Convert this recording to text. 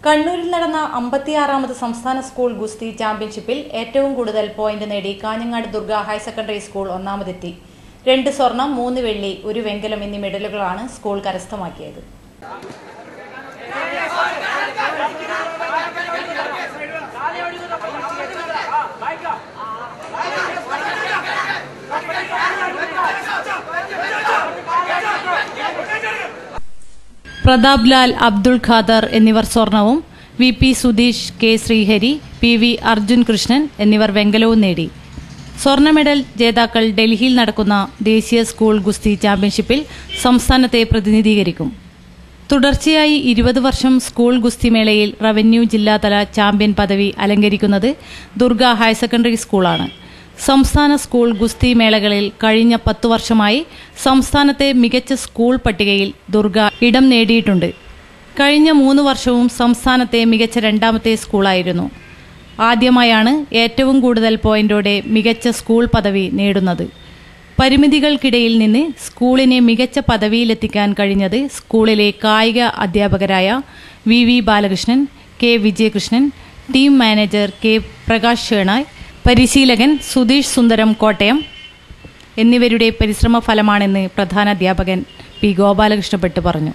കണ്ണൂരിൽ നടന്ന 56ാമത് സംസ്ഥാന സ്കൂൾ ഗുസ്തി ചാമ്പ്യൻഷിപ്പിൽ ഏറ്റവും കൂടുതൽ പോയിന്റ് നേടി Kanhangad Durga higher secondary school ഒന്നാമതെത്തി. 2 സ്വർണം, 3 വെള്ളി, 1 വെങ്കലം എന്നീ മെഡലുകളാണ് സ്കൂൾ കരസ്ഥമാക്കിയത്. പ്രതാപ് ലാൽ, അബ്ദുൾ ഖാദർ എന്നിവർ സ്വർണവും, VP Sudheesh, K Sreehari, PV Arjun Krishnan എന്നിവർ വെങ്കലവും നേടി. സ്വർണ്ണ മെഡൽ ജേതാക്കൾ ഡൽഹിയിൽ നടക്കുന്ന ദേശീയ സ്കൂൾ ഗുസ്തി ചാമ്പ്യൻഷിപ്പിൽ സംസ്ഥാനത്തെ പ്രതിനിധീകരിക്കും. തുടർച്ചയായി 20 വർഷം സ്കൂൾ ഗുസ്തി മേളയിൽ റവന്യൂ ജില്ലാതല ചാമ്പ്യൻ പദവി അലങ്കരിക്കുന്നത് ദുർഗ ഹയർ സെക്കൻഡറി സ്കൂളാണ്. സംസ്ഥാന സ്കൂൾ ഗുസ്തി മേളകളിൽ കഴിഞ്ഞ 10 വർഷമായി സംസ്ഥാനത്തെ മികച്ച സ്കൂൾ പട്ടികയിൽ ദുർഗ ഇടം നേടിയിട്ടുണ്ട്. കഴിഞ്ഞ 3 വർഷവും സംസ്ഥാനത്തെ മികച്ച 2ാമത്തെ സ്കൂളായിരുന്നു. ആദ്യമായാണ് ഏറ്റവും കൂടുതൽ പോയിന്റോടെ മികച്ച സ്കൂൾ പദവി നേടുന്നത്. പരിമിതികൾക്കിടയിൽ നിന്ന് സ്കൂളിനെ മികച്ച പദവിയിലെത്തിക്കാൻ കഴിഞ്ഞത് സ്കൂളിലെ കായിക അധ്യാപകരായ VV Balakrishnan, K Vijayakrishnan, team manager K Prakash Shenoy, പരിശീലകൻ സുധീഷ് സുന്ദരം കോട്ടയം എന്നിവരുടെ പരിശ്രമ ഫലമാണെന്ന് പ്രധാനാധ്യാപകൻ P ഗോപാലകൃഷ്ണ ഭട്ട് പറഞ്ഞു.